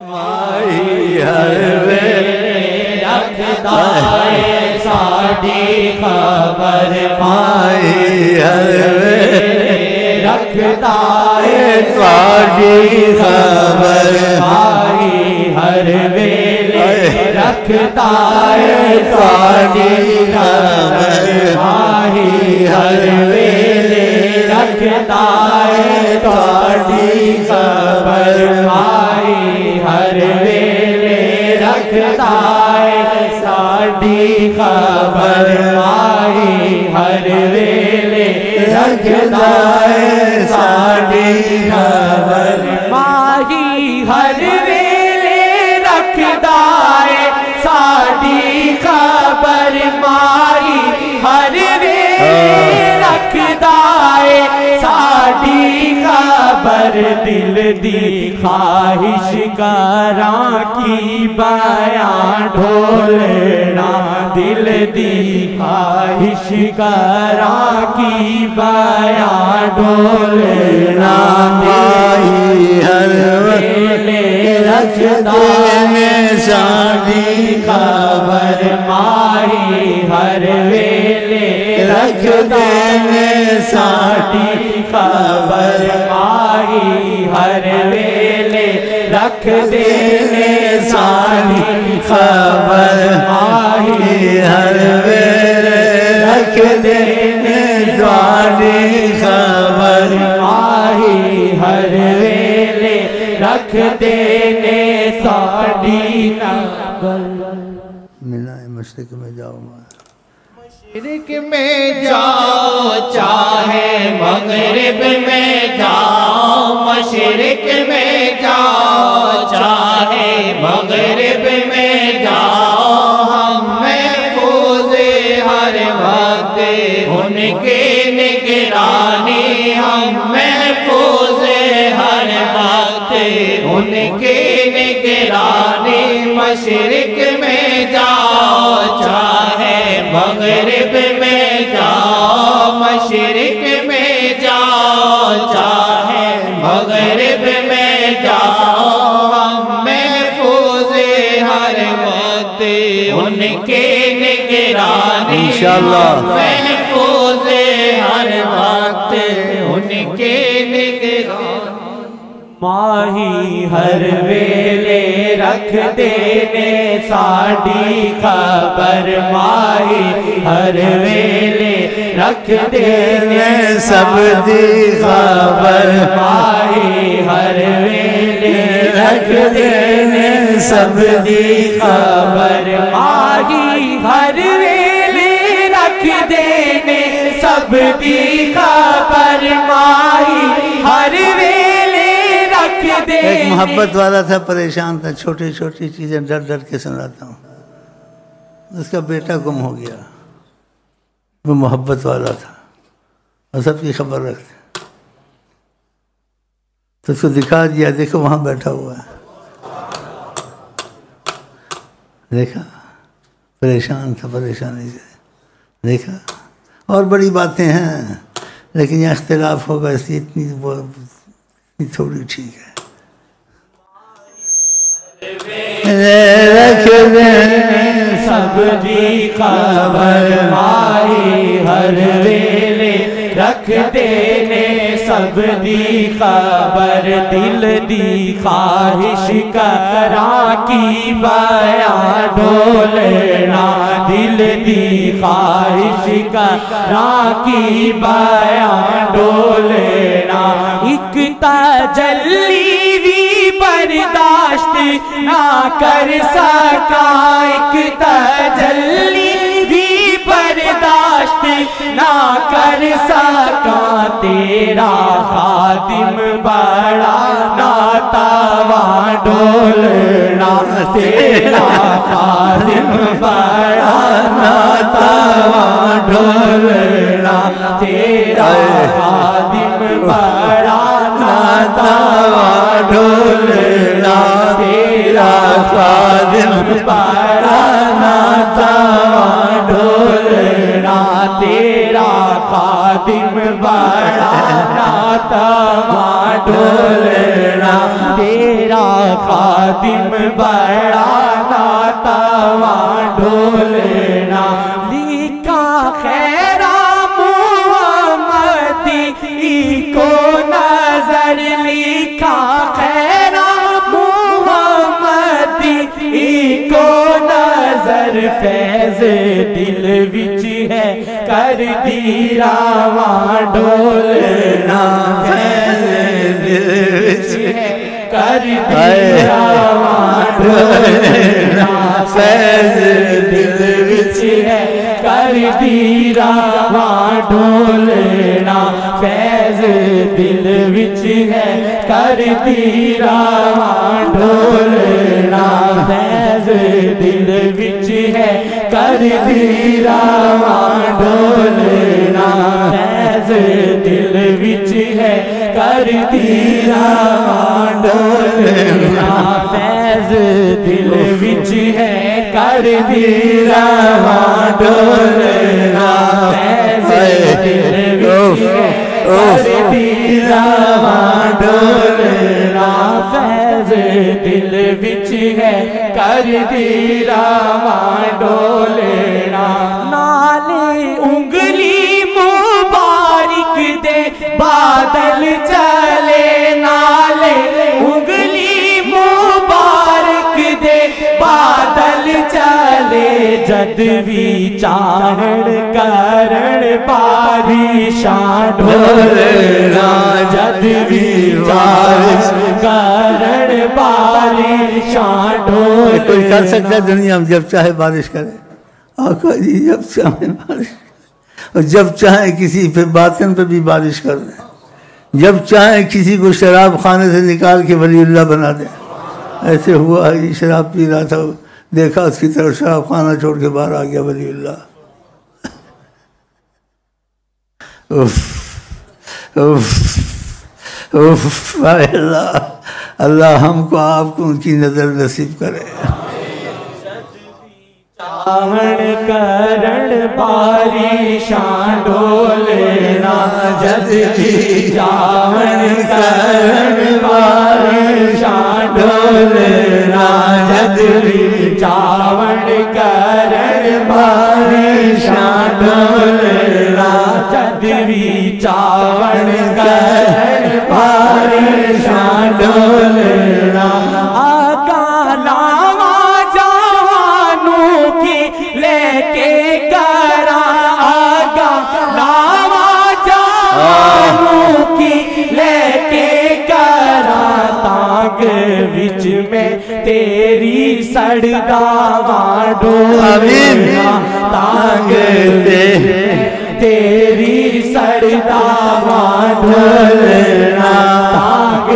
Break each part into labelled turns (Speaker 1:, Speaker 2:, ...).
Speaker 1: مائی ہر ویلے رکھدا ہے ساڈی خبر مائی ہر ویلے رکھدا ہے ساڈی خبر مائی ہر ویلے رکھدا ہے ساڈی خبر مائی ہر ویلے رکھدا ہے ساڈی خبر مائی ہر ویلے رکھدا ہے ساڈی خبر مائی ہر ویلے رکھدا ہے ساڈی خبر مائی ہر ویلے رکھدا ہے ساڈی خبر مائی ہر ویلے رکھدا ہے ساڈی خبر دل دی خواہش کراں کی بیاں ڈھولنا دل دی خواہش کراں کی بیاں ڈھولنا مائی ہر ویلے رکھدا ہے ساڈی خبر مائی ہر ویلے رکھدا ہے ساڈی خبر مائی ہر ویلے رکھ دے ساڈی خبر مائی ہر ویلے رکھ دے ساڈی خبر مائی ہر ویلے رکھ دے ساڈی خبر
Speaker 2: ملائے مشرق میں جاؤ
Speaker 1: مشرق میں جاؤ چاہے مغرب میں جاؤ مشرق میں جاؤ چاہے مغرب میں جاؤ ہم محفوظ ہر وقت ان کے نگرانی ہم محفوظ ہر وقت ان کے نگرانی مشرق میں جاؤ چاہے مغرب میں جاؤ مشرق میں جاؤ چاہے مغرب میں جاؤ ہم محفوظ ہر وقت ان کے نگرانی
Speaker 2: انشاءاللہ
Speaker 1: محفوظ ہر وقت ان کے نگرانی ماہی ہر ویلے رکھ دینے ساڈی خبر ماہی ہر ویلے رکھ دینے
Speaker 2: سب دی خبر
Speaker 1: ماہی ہر ویلے رکھ دینے سب دی خبر ماہی ہر ویلے رکھ دینے سب دی خبر ماہی ہر ویلے
Speaker 2: ایک محبت والا تھا پریشان تھا چھوٹی چھوٹی چیزیں ڈر ڈر کے سناتا ہوں اس کا بیٹا گم ہو گیا وہ محبت والا تھا اور سب کی خبر رکھتے تو اس کو دکھا دیا دیکھو وہاں بیٹھا ہوا ہے دیکھا پریشان تھا پریشانی سے دیکھا اور بڑی باتیں ہیں لیکن یہاں اختلاف ہوگا اس لیے اتنی تھوڑی ٹھیک ہے
Speaker 1: رکھ دینے سب دی خبر مائی ہر ویلے رکھ دینے سب دی خبر دل دی خواہش کراں کی بیاں ڈھولنا دل دی خواہش کراں کی بیاں ڈھولنا ایک تجلی بھی برداشت نہ کر سکا ایک تجلی بھی برداشت نہ کر سکا تیرا خادم بڑا ناتواں ڈولنا تیرا خادم بڑا ناتواں ڈولنا تیرا خادم بڑا ناتواں ڈولنا تیرا خادم بڑا ناتواں ڈولنا تیرا خادم خادم بڑا ناتواں ڈولنا تیرا خادم بڑا ناتواں ڈولنا لکھا خیرا محمدی کو نظر لکھا خیرا محمدی کو نظر فیض دل وچ ہے کر دی راواں ڈولنا فیض دل وچ ہے کر دی راواں ڈولنا فیض دل وچ ہے کر دی راواں ڈولنا فیض دل وچ ہے کر دی راواں ڈولنا فیض دل وچ ہے کر دی راواں ڈولنا فیض دل وچ ہے کر دی راواں ڈولنا فیض دل وچ ہے کر دی راواں ڈولنا فیض دل وچ ہے کر دی راواں ڈولنا فیض دل وچ ہے کر دی راواں ڈولنا نالے انگلی مبارک دے بادل چلے نالے انگلی مبارک دے بادل چلے جد بھی چاہن کرن بارشاں ڈولنا جد بھی بارش کرن بارشاں ڈولنا
Speaker 2: کوئی کر سکتا ہے دنیا میں جب چاہے بارش کرے آقا جی جب چاہے بارش اور جب چاہیں کسی پہ باطن پہ بھی بارش کر دیں جب چاہیں کسی کو شراب خانے سے نکال کے ولی اللہ بنا دیں ایسے ہوا یہ شراب پی رہا تھا دیکھا اس کی طرف شراب خانہ چھوڑ کے باہر آ گیا ولی اللہ اللہ اللہ ہم کو آپ کو ان کی نظر نصیب کرے
Speaker 1: چاہن کرن بارشاں ڈولنا جد بھی چاہن کرن بارشاں ڈولنا جد بھی چاہن کرن بارشاں ڈولنا جد بھی چاہن کرن بارشاں ڈولنا آقا لاواں جوانوں کی لے کے کرا آقا لاواں جوانوں کی لے کے کرا تانگ وچ میں تیری سڑداواں ڈولنا تانگ تیری سڑداواں ڈولنا تانگ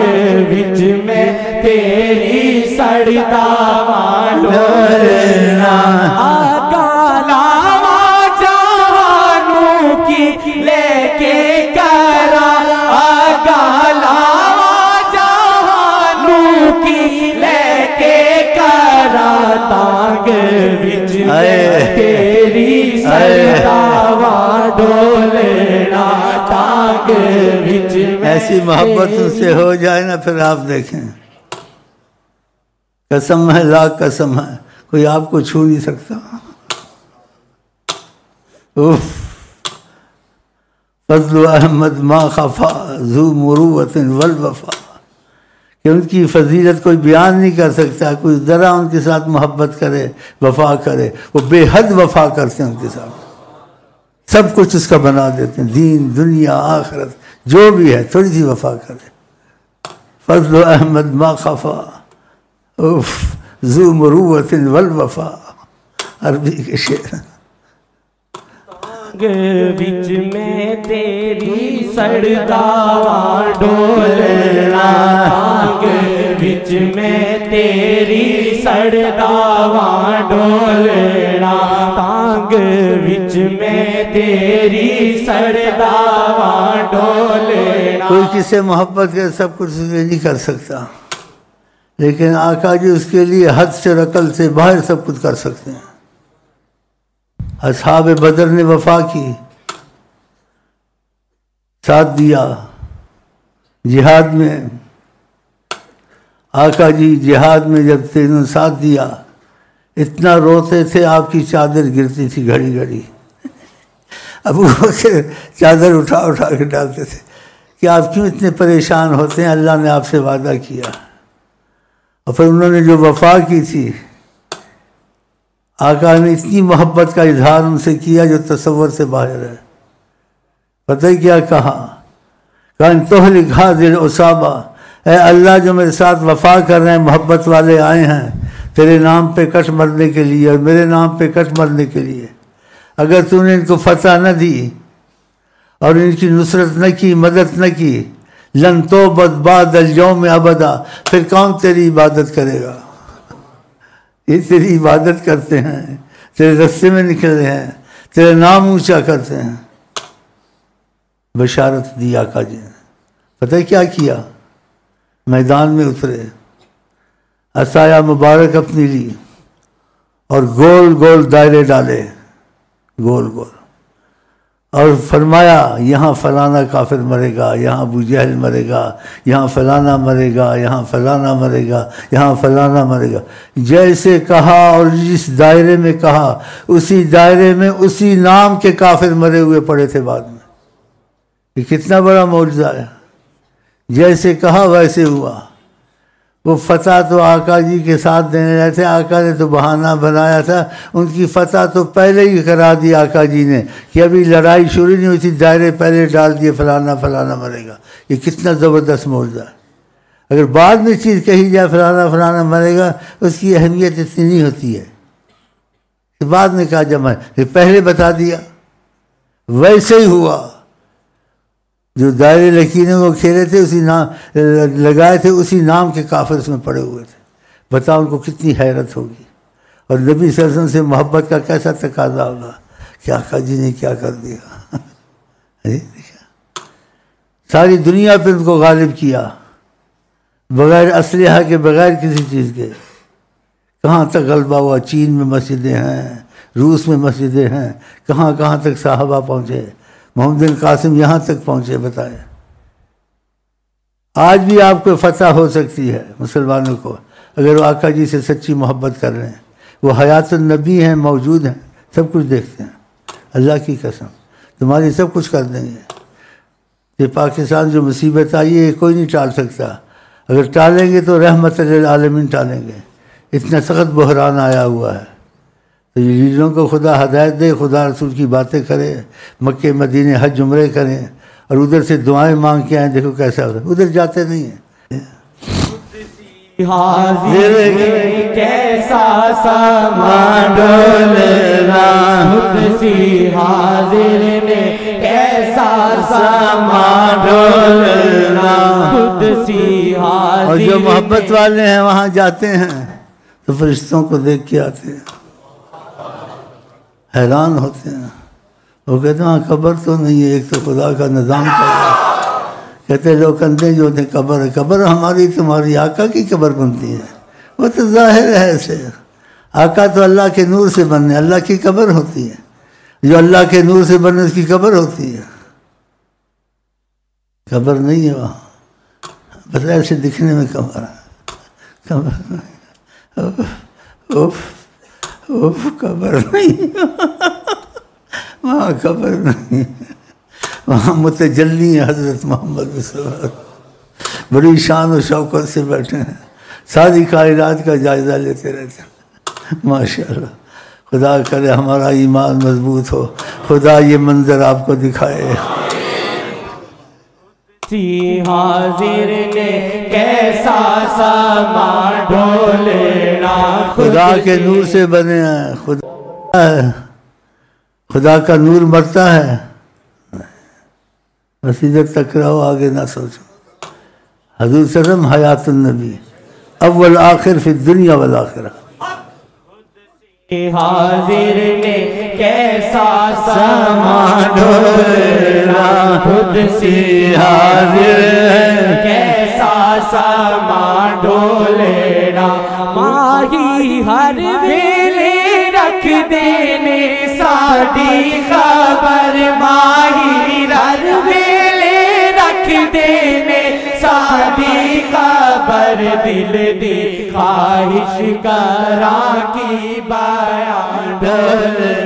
Speaker 1: وچ میں تیری سڑداواں ڈولنا آقا لاواں جوانوں کی لے کے کرا آقا لاواں جوانوں کی لے کے کرا تانگ وچ میں تیری سڑداواں ڈولنا تانگ وچ میں
Speaker 2: ایسی محبت ان سے ہو جائے نا پھر آپ دیکھیں قسم ہے لاکھ قسم ہے کوئی آپ کو چھو نہیں سکتا فضل احمد ما خفا ذو مروت والوفا کہ ان کی فضیلت کوئی بیان نہیں کر سکتا کوئی ذرا ان کے ساتھ محبت کرے وفا کرے وہ بے حد وفا کرتے ہیں ان کے ساتھ سب کچھ اس کا بنا دیتے ہیں دین دنیا آخرت جو بھی ہے تھوڑی سی وفا کرے فضل احمد ما خفا ذو مروت والوفا عربی کے شعر
Speaker 1: بچ میں تیری سڑداواں ڈولنا بچ میں تیری سڑداواں ڈولنا تانگ بچ میں تیری سڑداواں ڈولنا
Speaker 2: کوئی کس سے محبت کے سب کچھ نہیں کر سکتا لیکن آقا جی اس کے لیے حد سے عقل سے باہر سب کچھ کر سکتے ہیں اصحاب بدر نے وفا کی ساتھ دیا جہاد میں، آقا جی جہاد میں جب تینوں ساتھ دیا، اتنا روتے تھے آپ کی چادر گرتی تھی گھڑی گھڑی، ابو بکر چادر اٹھا اٹھا کے ڈالتے تھے کہ آپ کیوں اتنے پریشان ہوتے ہیں، اللہ نے آپ سے وعدہ کیا۔ اور پھر انہوں نے جو وفا کی تھی، آقا نے اتنی محبت کا اظہار ان سے کیا جو تصور سے باہر ہے۔ پتہ ہی کیا کہا؟ کان تہلک حاضر اصابہ، اے اللہ جو میرے ساتھ وفا کر رہے ہیں، محبت والے آئے ہیں تیرے نام پہ کٹ مرنے کے لیے اور میرے نام پہ کٹ مرنے کے لیے، اگر تو نے ان کو فتح نہ دی اور ان کی نصرت نہ کی، مدد نہ کی، لن توبت بعد اليوم ابدا، پھر کون تیری عبادت کرے گا؟ یہ تیری عبادت کرتے ہیں، تیرے رستے میں نکل رہے ہیں، تیرے نام اونچا کرتے ہیں۔ بشارت دی آقا جی نے۔ پتہ کیا کیا؟ میدان میں اترے، عصایا مبارک اپنی لی اور گول گول دائرے ڈالے، گول گول، اور فرمایا یہاں فلانا کافر مرے گا، یہاں ابو جہل مرے گا، یہاں فلانا مرے گا، یہاں فلانا مرے گا، یہاں فلانا مرے گا۔ جیسے کہا اور جس دائرے میں کہا، اسی دائرے میں اسی نام کے کافر مرے ہوئے پڑے تھے بعد میں۔ یہ کتنا بڑا معجزہ ہے! جیسے کہا ویسے ہوا۔ وہ فتح تو آقا جی کے ساتھ دینے رہے تھے، آقا نے تو بہانہ بنایا تھا، ان کی فتح تو پہلے ہی کرا دی آقا جی نے کہ ابھی لڑائی شروع نہیں ہوئی تھی، دائرے پہلے ڈال دیے فلانا فلانا مرے گا۔ یہ کتنا زبردست معجزہ ہے! اگر بعد میں چیز کہی جائے فلانا فلانا مرے گا، اس کی اہمیت اتنی نہیں ہوتی ہے کہ بعد میں کہا جب پہلے بتا دیا۔ ویسے ہی ہوا، جو دائرے لکیروں کو کھیلے تھے، اسی نام لگائے تھے، اسی نام کے کافر اس میں پڑے ہوئے تھے۔ بتاؤ ان کو کتنی حیرت ہوگی، اور نبی صلی اللہ علیہ وسلم سے محبت کا کیسا تقاضا ہوگا کہ آقا جی نے کیا کر دیا۔ ساری دنیا پہ ان کو غالب کیا، بغیر اسلحہ کے، بغیر کسی چیز کے۔ کہاں تک غلبہ ہوا؟ چین میں مسجدیں ہیں، روس میں مسجدیں ہیں، کہاں کہاں تک صحابہ پہنچے، محمد بن قاسم یہاں تک پہنچے۔ بتائیں، آج بھی آپ کو فتح ہو سکتی ہے مسلمانوں کو، اگر وہ آقا جی سے سچی محبت کر رہے ہیں۔ وہ حیات النبی ہیں، موجود ہیں، سب کچھ دیکھتے ہیں۔ اللہ کی قسم تمہاری سب کچھ کر دیں گے۔ یہ پاکستان جو مصیبت آئی ہے، کوئی نہیں ٹال سکتا۔ اگر ٹالیں گے تو رحمت للعالمین ٹالیں گے۔ اتنا سخت بحران آیا ہوا ہے، تو یہ لیڈروں کو خدا ہدایت دے، خدا رسول کی باتیں کرے، مکے مدینے حج عمرے کریں، اور ادھر سے دعائیں مانگ کے آئیں۔ دیکھو کیسا ہوتا ہے، ادھر جاتے نہیں ہیں۔
Speaker 1: حاضر کیسا سامان ڈولنا، قدسی حاضر نے کیسا سامان ڈولنا، قدسی حاضر۔
Speaker 2: اور جو محبت والے ہیں وہاں جاتے ہیں تو فرشتوں کو دیکھ کے آتے ہیں، حیران ہوتے ہیں۔ وہ کہتے ہیں ہاں قبر تو نہیں ہے، ایک تو خدا کا نظام کر رہا ہے۔ کہتے ہیں لوگ اندھے جو ہوتے ہیں قبر ہے، قبر ہماری تمہاری آقا کی قبر بنتی ہے، وہ تو ظاہر ہے ایسے۔ آقا تو اللہ کے نور سے بننے، اللہ کی قبر ہوتی ہے، جو اللہ کے نور سے بننے اس کی قبر ہوتی ہے، قبر نہیں ہے وہاں، بس ایسے دکھنے میں قبر ہے، قبر نہیں۔ اوف قبر نہیں، وہاں قبر نہیں، وہاں متجلی ہیں حضرت محمد صلی اللہ علیہ وسلم، بڑی شان و شوکت سے بیٹھے ہیں، ساری کائنات کا جائزہ لیتے رہتے ہیں۔ ماشاءاللہ، خدا کرے ہمارا ایمان مضبوط ہو، خدا یہ منظر آپ کو دکھائے۔
Speaker 1: حاضر نے کیسا سامان ڈولنا،
Speaker 2: خدا کے نور سے بنے ہیں، خدا کا نور مرتا ہے، بس ادھر تک رہو، آگے نہ سوچو۔ حضور صلی اللہ علیہ وسلم حیات النبی، اول آخر فی الدنیا والآخرہ۔
Speaker 1: حاضر نے کیسا سامان ڈولنا، قدسی حاضر کیسا سامان ڈولنا، ماہی ہر ویلے رکھ دینے ساڈی خبر، ماہی ہر ویلے رکھ دینے ساری خبر دل دی خواہش کراں کی بیان ڈول